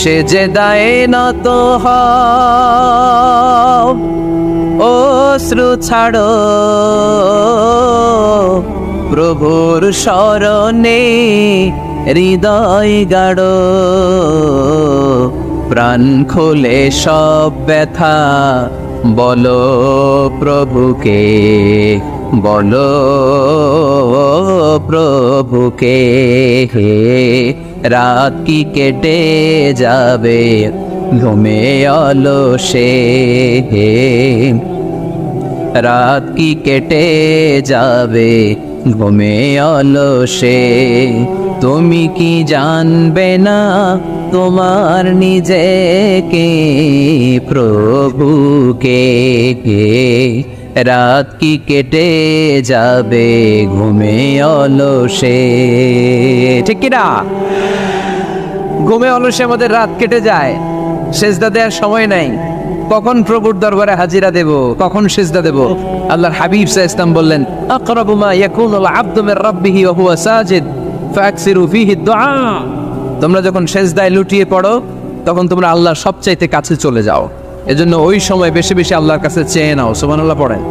সেজদায়ে নত হও, অশ্রু ছাড়ো, প্রভুর শরণে হৃদয় গাড়ো। প্রাণ খুলে সব ব্যথা বলো প্রভুকে, বলো প্রভুকে। রাত কি কেটে যাবে ঘুমে অলসে রাত কি কেটে যাবে ঘুমে অলসে, তুমি কি জানবে না তোমার নিজেকে প্রভুকে, রাত কি কেটে যাবে ঘুমে অলসে। ঠিক কিনা? ঘুমে অলসে আমাদের রাত কেটে যায়, সেজদা দেওয়ার সময় নাই। কখন প্রভুর দরবারে হাজিরা দেব, কখন সেজদা দেব? আল্লাহর হাবিব সাল্লাল্লাহু আলাইহি ওয়াসাল্লাম বললেন, আকরাবু মা ইয়াকুনুল আবদু মির রাব্বিহি ওয়া হুয়া সাজিদ ফাকসিরু ফীহি দুআ। তোমরা যখন সেজদায় লুটিয়ে পড়ো তখন তোমরা আল্লাহর সবচাইতে কাছে চলে যাও, এজন্য ওই সময় বেশি বেশি আল্লাহর কাছে চেয়ে নাও। সুবহানাল্লাহ পড়েন।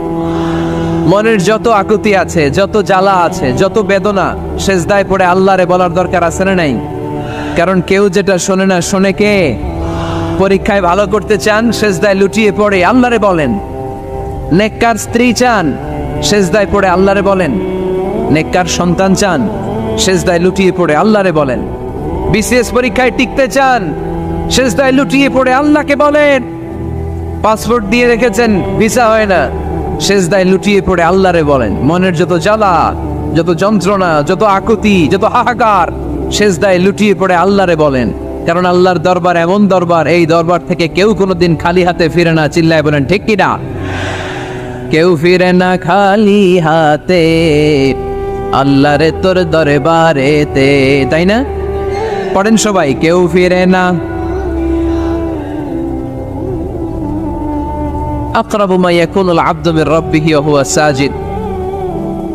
মনের যত আকুতি আছে, যত জ্বালা আছে, যত বেদনা, সেজদায় পড়ে আল্লাহরে বলার দরকার আছে না নাই? কারণ কেউ যেটা শোনে না, শোনে কে? পরীক্ষায় ভালো করতে চান, সেজদায় লুটিয়ে পড়ে আল্লাহরে বলেন। নেককার স্ত্রী চান, সেজদায় পড়ে আল্লাহরে বলেন। নেককার সন্তান চান, সেজদায় লুটিয়ে পড়ে আল্লাহরে বলেন। বিসিএস পরীক্ষায় টিকতে চান, সেজদায় লুটিয়ে পড়ে আল্লাহকে বলেন। পাসপোর্ট দিয়ে রেখেছেন, ভিসা হয় না, সেজদায় লুটিয়ে পড়ে আল্লাহরে বলেন। মনের যত জ্বালা, যত যন্ত্রণা, যত আকুতি, যত হাহাকার, সেজদায় লুটিয়ে পড়ে আল্লাহরে বলেন। কারণ আল্লাহর দরবার এমন দরবার, এই দরবার থেকে কেউ কোনোদিন খালি হাতে ফিরে না। চিল্লায় বলেন ঠিক কিনা? কেউ ফিরে না খালি হাতে আল্লাহরে তোর দরবারেতে, তাই না? পড়েন সবাই, কেউ ফিরে না। আকরাবু মা ইয়াকুনুল আবদু মির রাব্বিহি ওয়া হুয়া সাজিদ।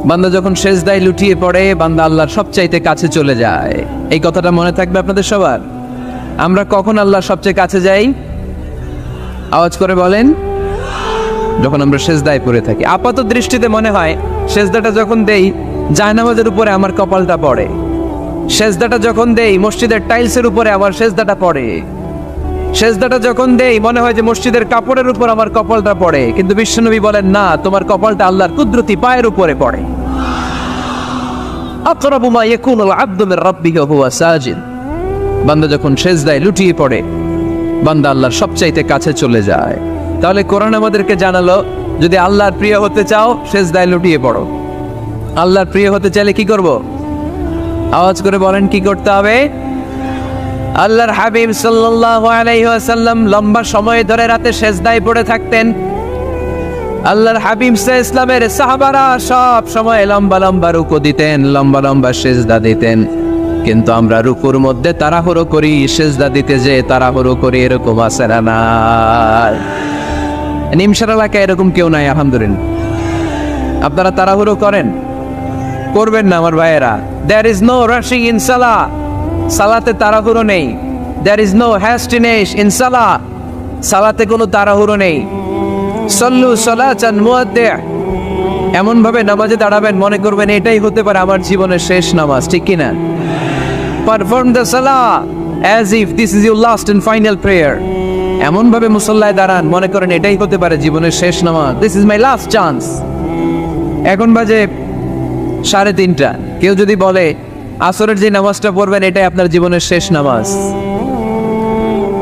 বান্দা যখন সেজদায় লুটিয়ে পড়ে, বান্দা আল্লাহর সবচাইতে কাছে চলে যায়। এই কথাটা মনে থাকবে আপনাদের সবার। আমরা কখন আল্লাহর সবচেয়ে কাছে যাই? আওয়াজ করে বলেন। যখন আমরা সেজদায় পড়ে থাকি। আপাত দৃষ্টিতে মনে হয় সেজদাটা যখন দেই জায়নামাজের উপরে আমার কপালটা পড়ে, সেজদাটা যখন দেই মসজিদের টাইলসের উপরে আমার সেজদাটা পড়ে, সেজদাটা যখন দেই মনে হয় যে মসজিদের কাপড়ের উপর আমার কপালটা পড়ে। কিন্তু বিশ্বনবী বলেন না, তোমার কপালটা আল্লাহর কুদরতি পায়ের উপরে পড়ে। আকরাবু মা ইয়াকুনুল আবদু মির রাব্বিহি ওয়া হুয়া সাজিদ। বান্দা যখন সেজদায় লুটিয়ে পড়ে, বান্দা আল্লাহর সবচাইতে কাছে চলে যায়। তাহলে কোরআন আমাদেরকে জানালো, যদি আল্লাহর প্রিয় হতে চাও সেজদায় লুটিয়ে পড়ো। আল্লাহর প্রিয় হতে চাইলে কি করব? আওয়াজ করে বলেন, কি করতে হবে? আল্লাহর হাবিব সাল্লাল্লাহু আলাইহি ওয়াসাল্লাম লম্বা সময় ধরে রাতে সেজদায় পড়ে থাকতেন। আল্লাহর হাবিব সাল্লাল্লাহু আলাইহি ওয়াসাল্লামের সাহাবারা সব সময় লম্বা লম্বা রুকু দিতেন, লম্বা লম্বা সেজদা দিতেন। কিন্তু আমরা রুকুর মধ্যে তাড়াহুড়ো করি, সেজদা দিতে যে তাড়াহুড়ো করি, এরকম আছে না? নিমসার এলাকায় এরকম কেউ নাই আলহামদুলিল্লাহ। আপনারা তাড়াহুড়ো করেন? করবেন না আমার ভাইয়েরা। There is no rushing in salah. সালাতে তাড়াহুড়ো নেই। There is no hastiness in salah. সালাতে কোনো তাড়াহুড়ো নেই। সল্লু সালাতান মুআদ্দি'। এমন ভাবে নামাজে দাঁড়াবেন মনে করবেন এটাই হতে পারে আমার জীবনের শেষ নামাজ, ঠিক কি না? Perform the salah as if this is your last and final prayer. এমন ভাবে মুসল্লায় দাঁড়ান মনে করেন এটাই হতে পারে জীবনের শেষ নামাজ। This is my last chance. এখন বাজে 3:30। কেউ যদি বলে আসরের যে নামাজটা পড়বেন এটাই আপনার জীবনের শেষ নামাজ,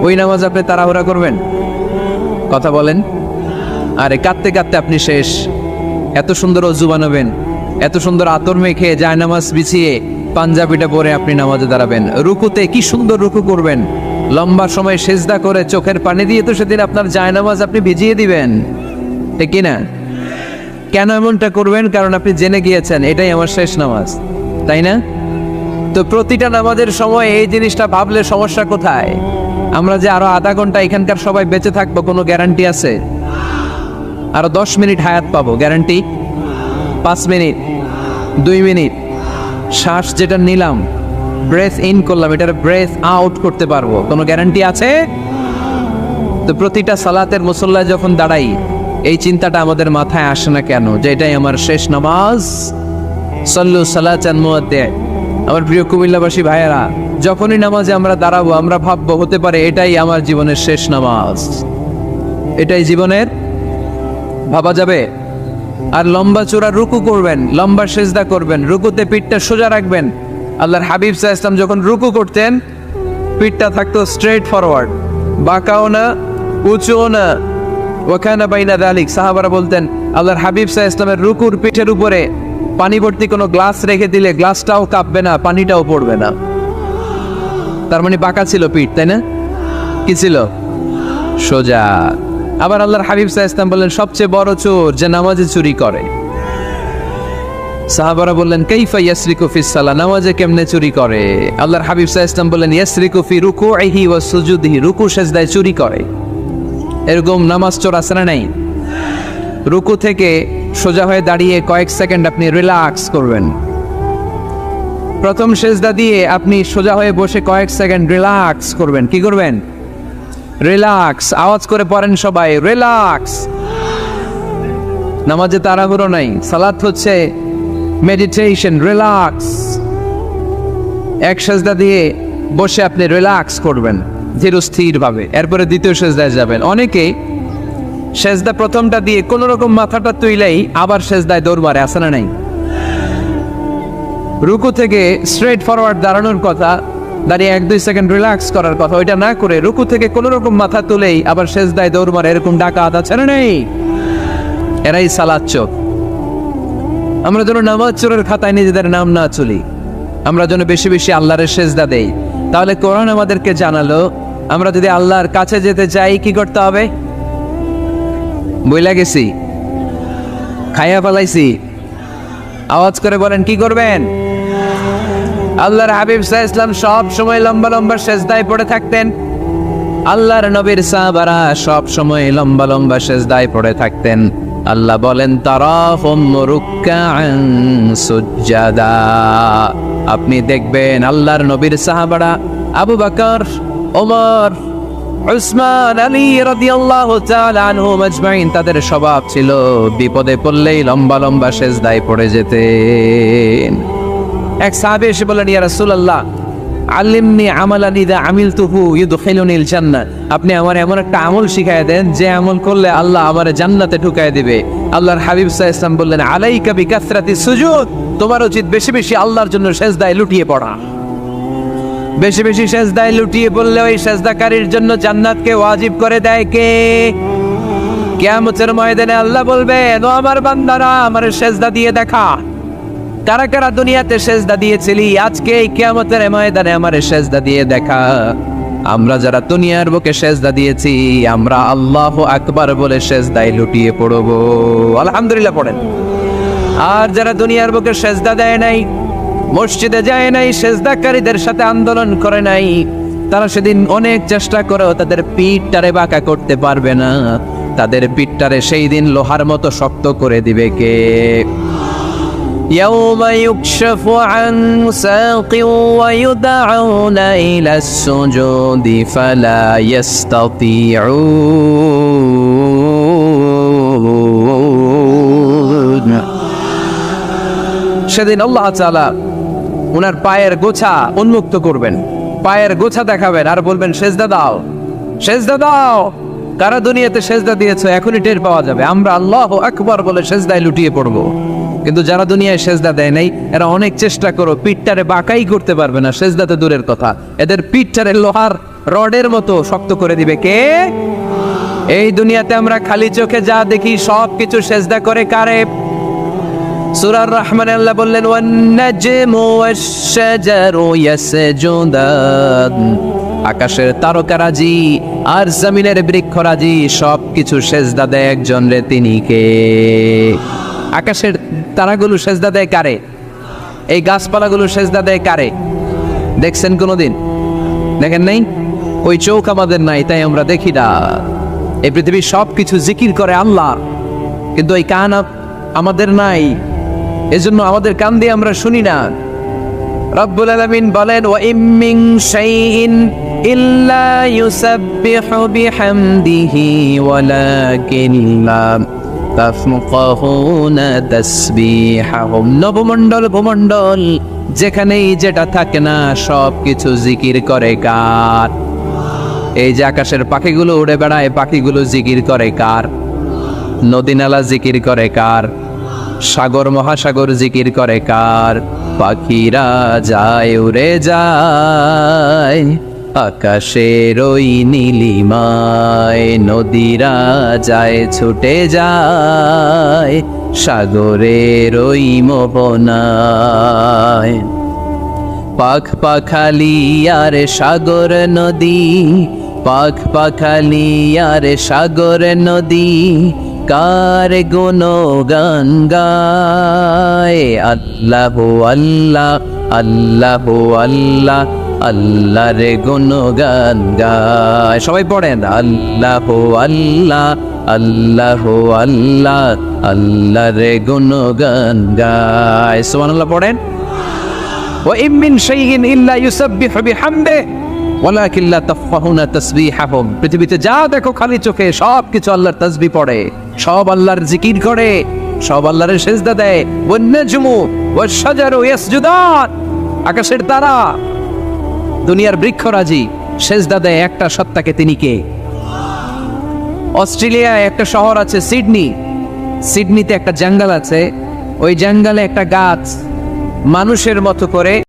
ওই নামাজ আপনি তাড়াহুড়া করবেন? কথা বলেন। আরে কাঁদতে কাঁদতে আপনি শেষ। এত সুন্দর ওযু বানাবেন, এত সুন্দর আতর মেখে জায়নামাজ বিছিয়ে পাঞ্জাবিটা পরে আপনি নামাজে দাঁড়াবেন। রুকুতে কি সুন্দর রুকু করবেন, লম্বা সময় সেজদা করে চোখের পানি দিয়ে তো সেদিন আপনার জায়নামাজ আপনি ভিজিয়ে দিবেন, ঠিক কি না? কেন এমনটা করবেন? কারণ আপনি জেনে গিয়েছেন এটাই আমার শেষ নামাজ, তাই না? তো প্রতিটা নামাজের সময় এই জিনিসটা ভাবলে সমস্যা কোথায়? আমরা যে আরো আধা ঘন্টা এখানকার সবাই বেঁচে থাকবো কোনো গ্যারান্টি আছে? আরো 10 মিনিট হায়াত পাবো, গ্যারান্টি? 5 মিনিট, 2 মিনিট, শ্বাস যেটা নিলাম, ব্রেথ ইন করলাম, এটার ব্রেথ আউট করতে পারবো, কোনো গ্যারান্টি আছে? তো প্রতিটা সালাতের মুসল্লায় যখন দাঁড়াই এই চিন্তাটা আমাদের মাথায় আসে না কেন যে এটাই আমার শেষ নামাজ? সল্লু সালাতান মুআদ্দি'। আমার প্রিয় কুমিল্লাবাসী ভাইয়েরা, যখনই নামাজে আমরা দাঁড়াবো আমরা ভাববো হতে পারে এটাই আমার জীবনের শেষ নামাজ, এটাই জীবনের, ভাবা যাবে? আর লম্বা চূড়া রুকু করবেন, লম্বা সেজদা করবেন, রুকুতে পিঠটা সোজা রাখবেন। আল্লাহর হাবিব সাল্লাল্লাহু আলাইহি ওয়াসাল্লাম যখন রুকু করতেন পিঠটা থাকতো স্ট্রেট ফরওয়ার্ড, বাঁকাও না, উঁচুও না, ওয়াকানা বাইনা যালিক। সাহাবারা বলতেন আল্লাহর হাবিব সাল্লাল্লাহু আলাইহি ওয়াসাল্লামের রুকুর পিঠের উপরে পানি ভর্তি কোনো গ্লাস রেখে দিলে গ্লাসটাও কাঁপবে না, পানিটাও পড়বে না। তার মানে বাঁকা ছিল পিঠ, তাই না? কি ছিল? সোজা। আবার আল্লাহর হাবিব সাল্লাল্লাহু আলাইহি ওয়াসাল্লাম বললেন সবচেয়ে বড় চোর যে নামাজে চুরি করে। সাহাবারা বললেন কাইফা ইয়াসরিকু ফিস সালাহ, নামাজে কেমনে চুরি করে? আল্লাহর হাবিব সাল্লাল্লাহু আলাইহি ওয়াসাল্লাম বললেন ইয়াসরিকু ফি রুকুইহি ওয়া সুজুদিহি, রুকু সেজদায় চুরি করে। এরকম নামাজ চোর আছে না নাই? রুকু থেকে সোজা হয়ে দাঁড়িয়ে কয়েক সেকেন্ড আপনি রিল্যাক্স করবেন। প্রথম সেজদা দিয়ে আপনি সোজা হয়ে বসে কয়েক সেকেন্ড রিল্যাক্স করবেন। কি করবেন? রিল্যাক্স। আওয়াজ করে পড়েন সবাই, রিল্যাক্স। নামাজে তাড়াহুড়ো নাই, সালাত হচ্ছে মেডিটেশন, রিল্যাক্স। এক সেজদা দিয়ে বসে আপনি রিল্যাক্স করবেন ধীরস্থির ভাবে, এরপরে দ্বিতীয় সেজদায় যাবেন। অনেকে সেজদা প্রথমটা দিয়ে কোন রকম মাথাটা তুইলেই আবার সেজদায় দৌড় মারে, আছে না নাই? রুকু থেকে স্ট্রেট ফরওয়ার্ড দাঁড়ানোর কথা, দাঁড়িয়ে 1-2 সেকেন্ড রিল্যাক্স করার কথা, ওইটা না করে রুকু থেকে কোন রকম মাথা তুলেই আবার সেজদায় দৌড় মারে, এরকম ডাকাত আছে না নাই? এরাই সালাত চোর। আমরা যেন নামাজ চোরের খাতায় নিজেদের নাম না চলি, আমরা যেন বেশি বেশি আল্লাহর সেজদা দেই। তাহলে কোরআন আমাদেরকে জানালো আমরা যদি আল্লাহর কাছে যেতে চাই কি করতে হবে? বইলা গেছি, খাইয়া ফেলাইছি, আওয়াজ করে বলেন কি করবেন? আল্লাহর হাবিব সাল্লাল্লাহু আলাইহি ওয়াসাল্লাম সব সময় লম্বা লম্বা সেজদায় পড়ে থাকতেন। আল্লাহর নবীর সাহাবারা সব সময় লম্বা লম্বা সেজদায় পড়ে থাকতেন। আল্লাহ বলেন তারাহুম রুকআন সুজদা, আপনি দেখবেন আল্লাহর নবীর সাহাবারা আবু বকর, ওমর, উসমান, আলী রাদিয়াল্লাহু তাআলা আনহুম আজমাইন, তাদের স্বভাব ছিল বিপদে পড়লেই লম্বা লম্বা সেজদায় পড়ে যেতেন। এক সাহাবী এসে বললেন ইয়া রাসূলুল্লাহ আল্লিমনি আমালান ইযা আমিলতুহু ইউদখিলুনিল জান্নাহ, আপনি আমার এমন একটা আমল শিখায় দেন যে আমল করলে আল্লাহ আমারে জান্নাতে ঢুকায় দিবে। আল্লাহর হাবিব সাল্লাল্লাহু আলাইহি ওয়াসাল্লাম বললেন আলাইকা বিকাসরাতিস সুজুদ, তোমার উচিত বেশি বেশি আল্লাহর জন্য সেজদায় লুটিয়ে পড়া। বেশি বেশি সেজদায় লুটিয়ে পড়লে ওই সেজদাকারীর জন্য জান্নাতকে ওয়াজিব করে দেয় কে? কিয়ামতের ময়দানে আল্লাহ বলবেন ও আমার বান্দারা আমার সেজদা দিয়ে দেখা, কারা কারা দুনিয়াতে সেজদা দিয়েছিলি, আজকে এই কিয়ামতের ময়দানে আমার সেজদা দিয়ে দেখা। আমরা যারা দুনিয়ার বুকে সেজদা দিয়েছি আমরা আল্লাহু আকবার বলে সেজদায় লুটিয়ে পড়ব, আলহামদুলিল্লাহ পড়েন। আর যারা দুনিয়ার বুকে সেজদা দেয় নাই, মসজিদে যায় নাই, সেজদাকারীদের সাথে আন্দোলন করে নাই, তারা সেদিন অনেক চেষ্টা করেও তাদের পিঠটারে বাঁকা করতে পারবে না। তাদের পিঠটারে সেই দিন লোহার মতো শক্ত করে দিবে কে? يوم يكشف عن ساق ويدعون إلى السجود فلا يستطيعون, সেদিন আল্লাহ তাআলা ওনার পায়ের গোছা উন্মুক্ত করবেন, পায়ের গোছা দেখাবেন আর বলবেন সেজদা দাও, সেজদা দাও। কারা দুনিয়াতে সেজদা দিয়েছো এখনই টের পাওয়া যাবে। আমরা আল্লাহু আকবার বলে সেজদায় লুটিয়ে পড়বো, কিন্তু যারা দুনিয়ায় সেজদা দেয় নাই এরা অনেক চেষ্টা করো পিঠটারে বাঁকাই করতে পারবে না, সেজদাতে দূরের কথা, এদের পিঠটারে লোহার রডের মতো শক্ত করে দিবে কে? এই দুনিয়াতে আমরা খালি চোখে যা দেখি সব কিছু সেজদা করে কারে? সূরা আর-রহমানে আল্লাহ বললেন ওয়ান নাজমু ওয়াশ-শাজারু ইয়াসজুদান, আকাশের তারকারাজি আর জমিনের বৃক্ষরাজি সব কিছু সেজদা দেয় একজন রে, তিনি কে? আকাশের তারাগুলো সেজদা দেয় কারে? এই গাছপালাগুলো সেজদা দেয় কারে? দেখছেন কোনোদিন? দেখেন নাই? ওই চোখ আমাদের নাই তাই আমরা দেখি না। এই পৃথিবীর সব কিছু জিকির করে আল্লাহ, কিন্তু এই কান আমাদের নাই, এজন্য আমাদের কান দিয়ে আমরা শুনি না। রব্বুল আলামিন বলেন ওয়া ইম মিন শাইইন ইল্লা ইউসাব্বিহু বিহামদিহি ওয়ালাকিন লা তাফকাহুনা তাসবিহাহুম, নবমণ্ডল ভূমণ্ডল যেখানেই যেটা থাকে না সব কিছু জিকির করে কার? এই যে আকাশের পাখিগুলো উড়ে বেড়ায়, পাখিগুলো জিকির করে কার? নদী নালা জিকির করে কার? সাগর মহাসাগর জিকির করে কার? পাখিরা যায় উড়ে যায় আকাশের ওই নীলিমায় নদীরা যায় ছুটে যায় সাগরের ওই মোহনায়। পাখ পাখালি আর সাগর নদী, পাখ পাখালি আর সাগর নদী, কার গুণগান গায়। আল্লাহ আল্লাহ আল্লাহ আল্লাহ আল্লাহ রে গুণগান গায়। সবাই পড়েন আল্লাহ আল্লাহ আল্লাহ আল্লাহ আল্লাহ রে গুণগান গায়। সুবহানাল্লাহ পড়েন। وإن من شيء إلا يسبح بحمده ولكن لا تفقهون تسبيحهم। পৃথিবীতে যা দেখো খালি চোখে সব কিছু আল্লাহর তাসবিহ পড়ে, সব আল্লাহর জিকির করে, সব আল্লাহর সিজদা দেয়। ওয়ান-নাজমু ওয়াশ-শাজারু ইয়াসজুদান। আকাশের তারা, দুনিয়ার বৃক্ষরাজি সিজদা দেয় একটা সত্তাকে। তিনি কে? অস্ট্রেলিয়ায় একটা শহর আছে সিডনি, সিডনিতে একটা জঙ্গল আছে, ওই জঙ্গলে একটা গাছ মানুষের মতো করে